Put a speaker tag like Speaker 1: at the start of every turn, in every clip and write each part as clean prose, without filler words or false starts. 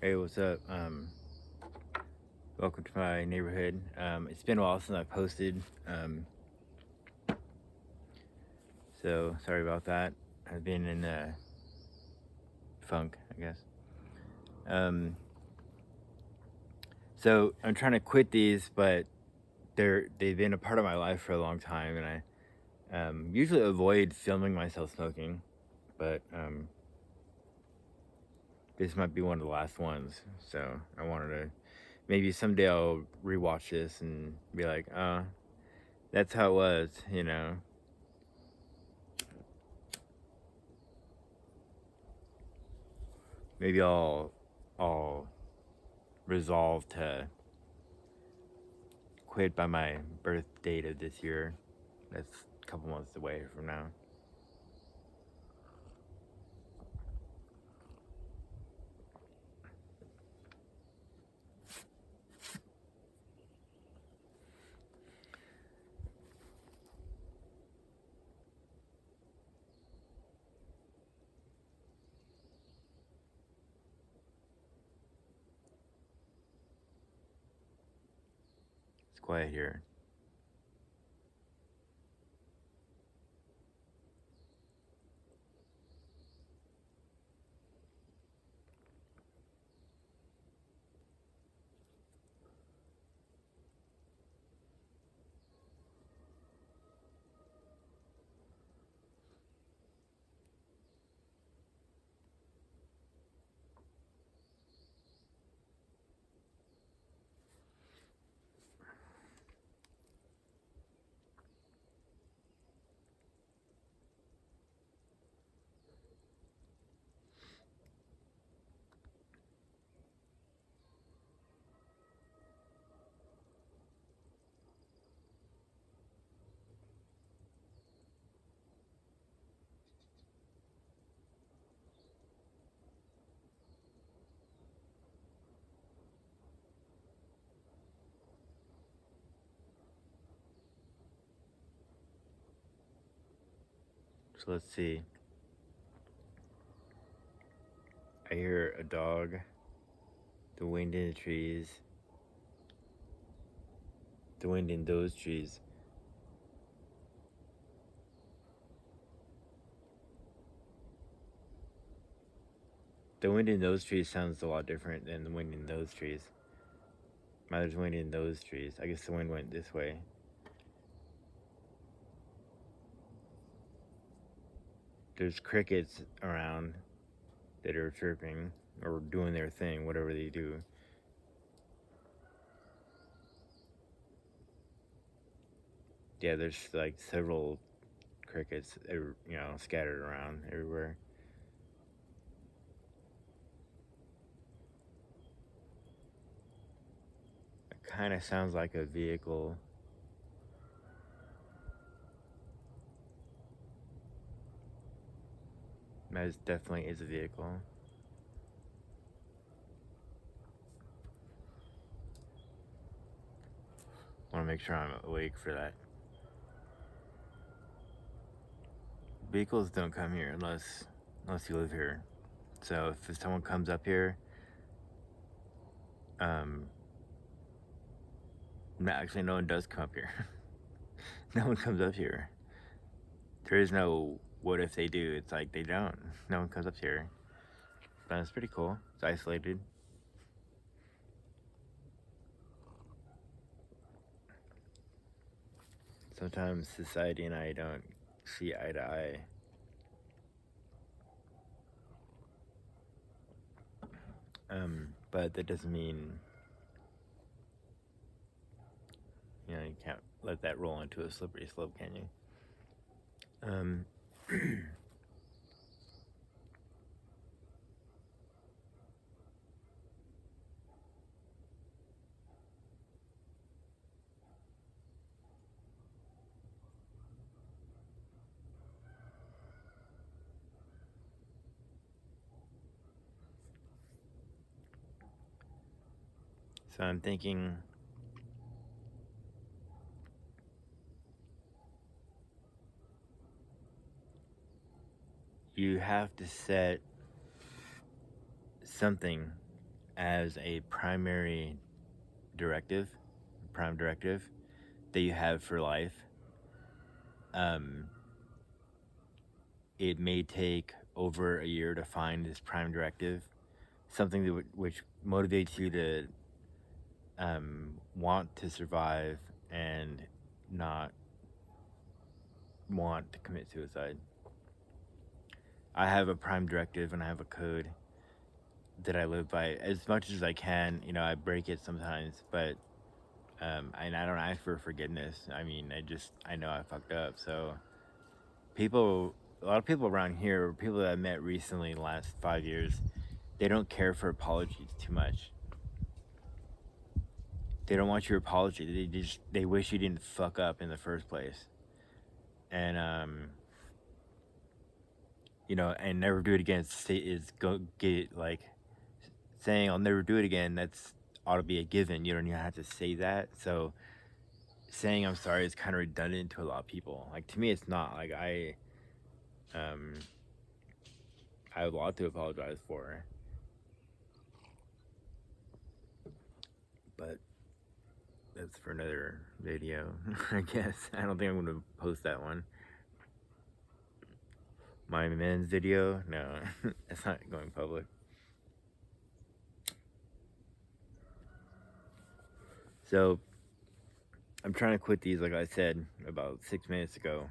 Speaker 1: Hey, what's up? Welcome to my neighborhood. It's been a while since I posted, so sorry about that. I've been in a funk, I guess. Um, so I'm trying to quit these, but they've been a part of my life for a long time, and I usually avoid filming myself smoking, but this might be one of the last ones. So I wanted to maybe someday I'll rewatch this and be like, oh, that's how it was. Maybe I'll resolve to quit by my birth date of this year. That's a couple months away from now. It's quiet here. So let's see. I hear a dog, the wind in the trees, the wind in those trees. The wind in those trees sounds a lot different than the wind in those trees. There's wind in those trees. I guess the wind went this way. There's crickets around that are chirping or doing their thing, whatever they do. Yeah, there's like several crickets, scattered around everywhere. It kind of sounds like a vehicle. That definitely is a vehicle. Want to make sure I'm awake for that. Vehicles don't come here unless you live here. So if someone comes up here, um, no, actually no one does come up here. No one comes up here. There is no what if they do. It's like they don't. No one comes up here. But it's pretty cool. It's isolated. Sometimes society and I don't see eye to eye. But that doesn't mean you can't let that roll into a slippery slope, can you? So I'm thinking you have to set something as a prime directive that you have for life. Um, it may take over a year to find this prime directive, something that which motivates you to want to survive and not want to commit suicide. I have a prime directive and I have a code that I live by as much as I can. You know, I break it sometimes, but and I don't ask for forgiveness. I mean, I know I fucked up. So a lot of people around here, people that I met recently in the last 5 years, they don't care for apologies too much. They don't want your apology. They wish you didn't fuck up in the first place, and you know, and never do it again. Is go get like saying I'll never do it again. That's ought to be a given. You don't even have to say that. So saying I'm sorry is kind of redundant to a lot of people. Like to me, it's not. Like um, I have a lot to apologize for, but that's for another video, I guess. I don't think I'm gonna post that one. My men's video, no, it's not going public. So I'm trying to quit these, like I said about 6 minutes ago.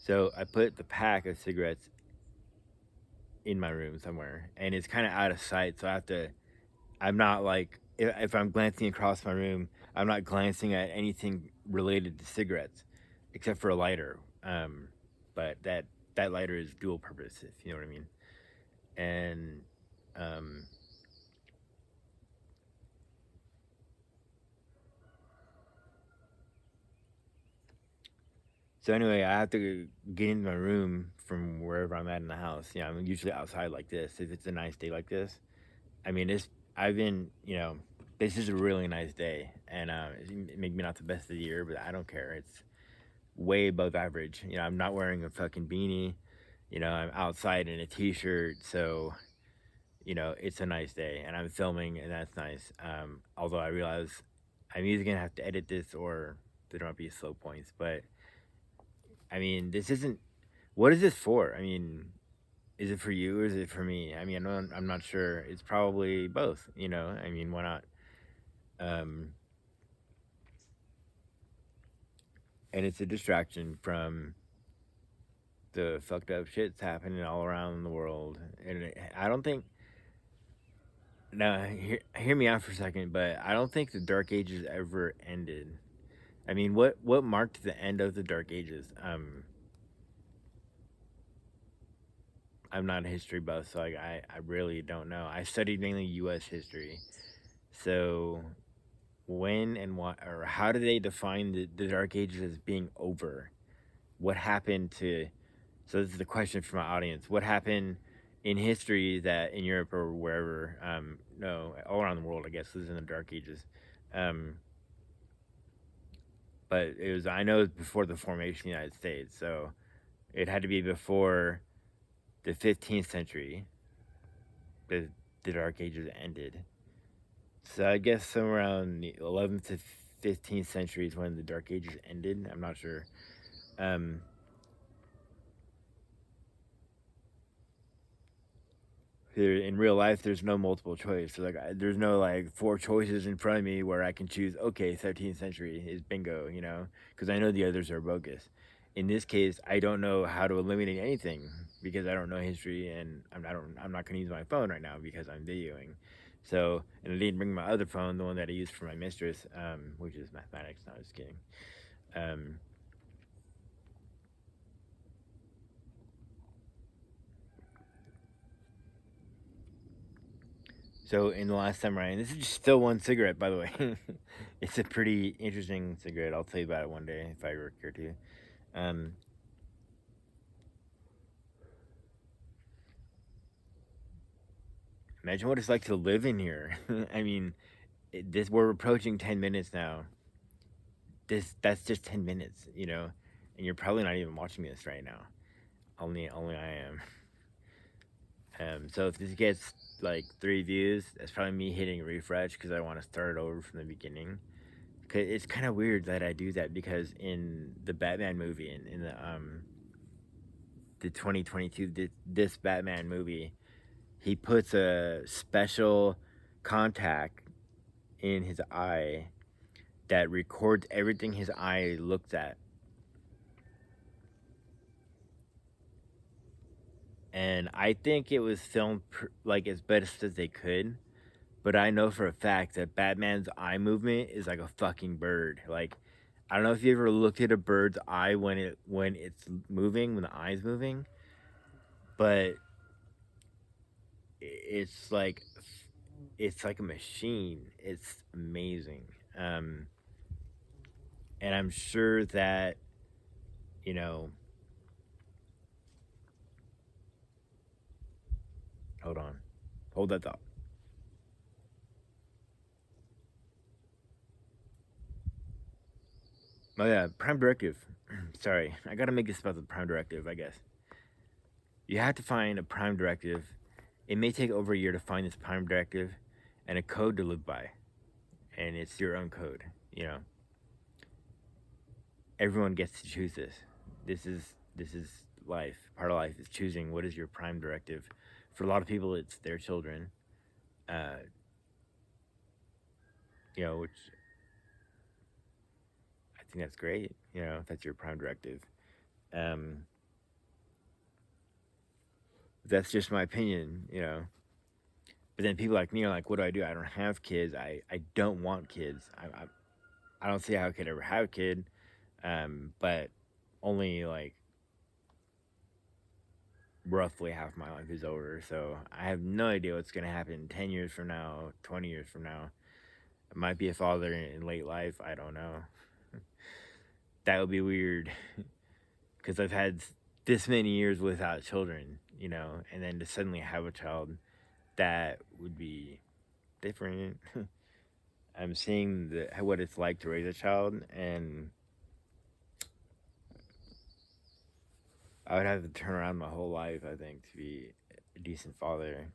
Speaker 1: So I put the pack of cigarettes in my room somewhere, and it's kind of out of sight. So I'm not like, if I'm glancing across my room, I'm not glancing at anything related to cigarettes, except for a lighter. But that lighter is dual purpose, if you know what I mean. And um, so anyway, I have to get into my room from wherever I'm at in the house. You know, I'm usually outside like this. If it's a nice day like this, I mean, I've been, you know, this is a really nice day, and it may be not the best of the year, but I don't care. It's way above average. You know, I'm not wearing a fucking beanie. You know, I'm outside in a t-shirt, so you know it's a nice day, and I'm filming, and that's nice. Although I realize I'm either gonna have to edit this or there might be slow points, but I mean, this isn't. What is this for? I mean, is it for you or is it for me? I mean, I'm not sure. It's probably both. You know, I mean, why not? Um, and it's a distraction from the fucked up shit's happening all around the world. And I don't think. Now, hear me out for a second, but I don't think the Dark Ages ever ended. I mean, what marked the end of the Dark Ages? I'm not a history buff, so I really don't know. I studied mainly U.S. history, so when and what or how do they define the Dark Ages as being over? What happened to? So this is the question for my audience. What happened in history that in Europe or wherever, no, all around the world, I guess, this is in the Dark Ages. Um, but it was, I know it was before the formation of the United States, so it had to be before the 15th century. The Dark Ages ended. So I guess somewhere around the 11th to 15th century is when the Dark Ages ended. I'm not sure. Um, in real life, there's no multiple choice. So like, there's no like four choices in front of me where I can choose. Okay, 13th century is bingo. You know, because I know the others are bogus. In this case, I don't know how to eliminate anything because I don't know history, and I'm not going to use my phone right now because I'm videoing. So, and I didn't bring my other phone, the one that I used for my mistress, which is mathematics. No, just kidding. Um, so in the last samurai, and this is just still one cigarette, by the way. It's a pretty interesting cigarette. I'll tell you about it one day if I ever care to. Um, Imagine what it's like to live in here. I mean, we're approaching 10 minutes now. That's just 10 minutes, you know, and you're probably not even watching this right now. Only I am. So if this gets like 3 views, that's probably me hitting refresh because I want to start it over from the beginning. 'Cause it's kind of weird that I do that because in the Batman movie, in the 2022 this Batman movie, he puts a special contact in his eye that records everything his eye looks at. And I think it was filmed like as best as they could, but I know for a fact that Batman's eye movement is like a fucking bird. Like, I don't know if you ever looked at a bird's eye when it's moving, when the eye's moving, but it's like a machine. It's amazing. Um, and I'm sure that you know. Hold on, hold that thought. Oh yeah, Prime Directive. Sorry, I gotta make this about the Prime Directive. I guess you have to find a Prime Directive. It may take over a year to find this Prime Directive and a code to live by, and it's your own code. You know, everyone gets to choose this. This is life. Part of life is choosing what is your Prime Directive. For a lot of people, it's their children. Uh, which I think that's great. If that's your Prime Directive. Um, that's just my opinion. But then people like me are like, what do I do? I don't have kids. I don't want kids. I don't see how I could ever have a kid. But only like roughly half my life is over. So I have no idea what's going to happen 10 years from now, 20 years from now. I might be a father in late life. I don't know. That would be weird because I've had this many years without children, and then to suddenly have a child, that would be different. I'm seeing what it's like to raise a child, and I would have to turn around my whole life, I think, to be a decent father.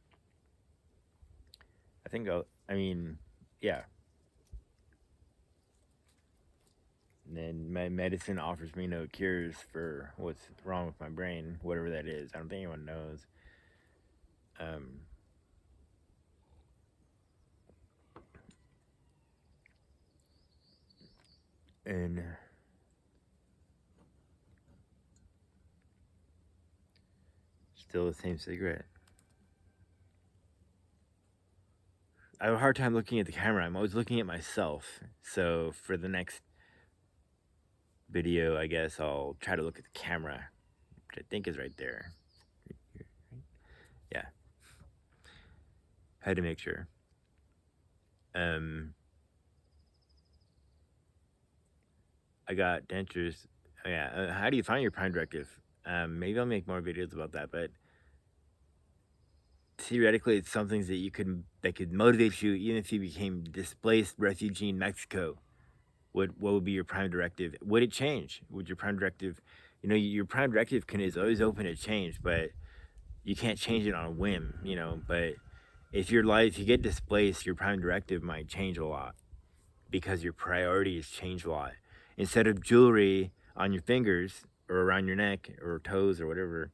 Speaker 1: I mean, yeah. And then my medicine offers me no cures for what's wrong with my brain, whatever that is. I don't think anyone knows. Um, and still the same cigarette. I have a hard time looking at the camera. I'm always looking at myself. So for the next video, I guess I'll try to look at the camera, which I think is right there. Yeah, had to make sure. I got dentures. Oh, yeah. How do you find your Prime Directive? Maybe I'll make more videos about that, but theoretically, it's something that could motivate you, even if you became displaced refugee in Mexico. What would be your Prime Directive? Would it change? Would your Prime Directive, your Prime Directive is always open to change, but you can't change it on a whim, But if you get displaced, your Prime Directive might change a lot because your priorities change a lot. Instead of jewelry on your fingers or around your neck or toes or whatever,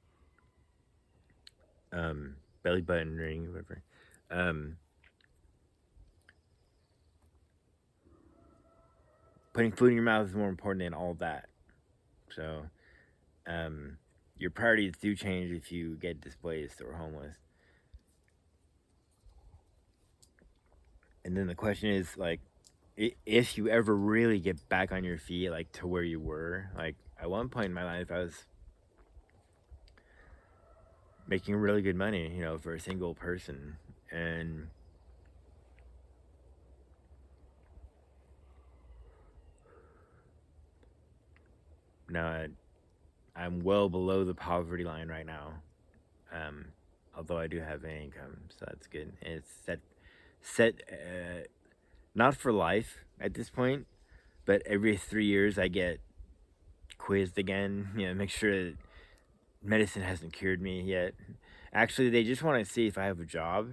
Speaker 1: belly button ring, whatever. Putting food in your mouth is more important than all of that. So, your priorities do change if you get displaced or homeless. And then the question is like, if you ever really get back on your feet, like to where you were, like at one point in my life, I was making really good money, for a single person, and now I'm well below the poverty line right now. Um, Although I do have an income, so that's good. And it's set not for life at this point, but every 3 years I get quizzed again. Make sure that medicine hasn't cured me yet. Actually, they just want to see if I have a job,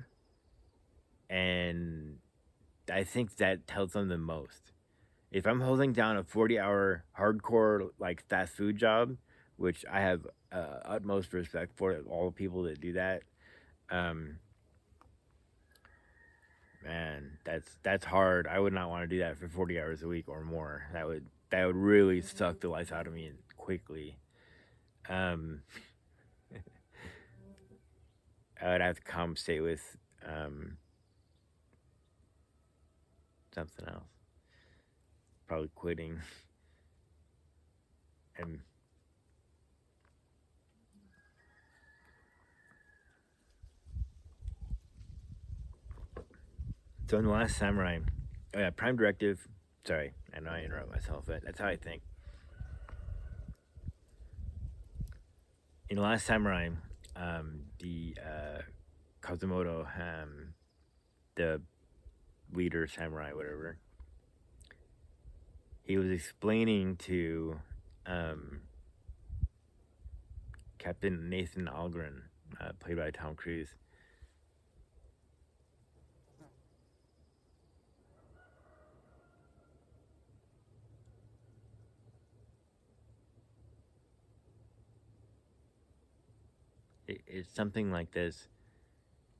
Speaker 1: and I think that tells them the most. If I'm holding down a 40-hour hardcore like fast food job, which I have utmost respect for all the people that do that, um, man, that's hard. I would not want to do that for 40 hours a week or more. That would really suck the life out of me quickly. Um, I would have to compensate with something else, probably quitting. And so in the Last Samurai, oh yeah, Prime Directive. Sorry, I know I interrupt myself, but that's how I think. In the Last Samurai, the Kazumoto, the leader samurai, whatever, he was explaining to um, Captain Nathan Algren, played by Tom Cruise. It's something like this.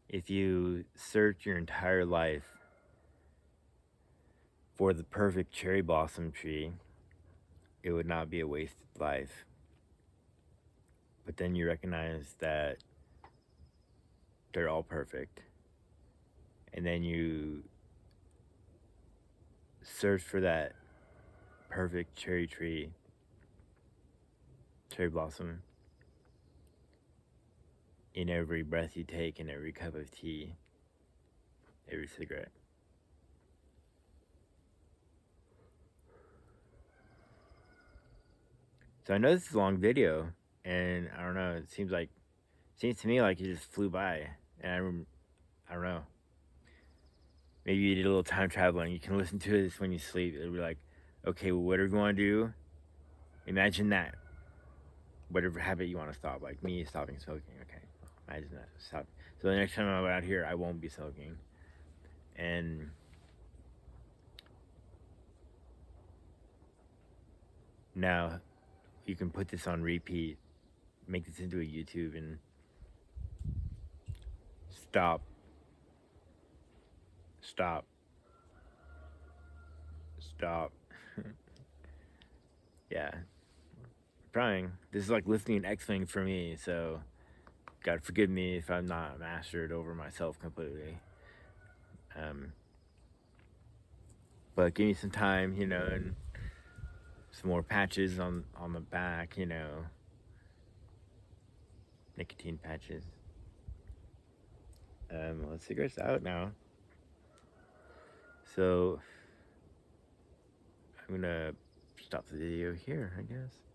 Speaker 1: If you search your entire life for the perfect cherry blossom tree, it would not be a wasted life. But then you recognize that they're all perfect. And then you search for that perfect cherry tree, cherry blossom, in every breath you take, in every cup of tea, every cigarette. So I know this is a long video, and I don't know. Seems to me like it just flew by, and I don't know. Maybe you did a little time traveling. You can listen to this when you sleep. It'll be like, okay, well, whatever you want to do, imagine that. Whatever habit you want to stop, like me stopping smoking. Okay, imagine that. Stop. So the next time I'm out here, I won't be smoking, and now you can put this on repeat, make this into a YouTube, and stop, stop, stop. Yeah, trying. This is like lifting an X-wing for me, so God forgive me if I'm not mastered over myself completely. Um, but give me some time, and some more patches on the back, nicotine patches. Let's figure this out now. So I'm gonna stop the video here, I guess.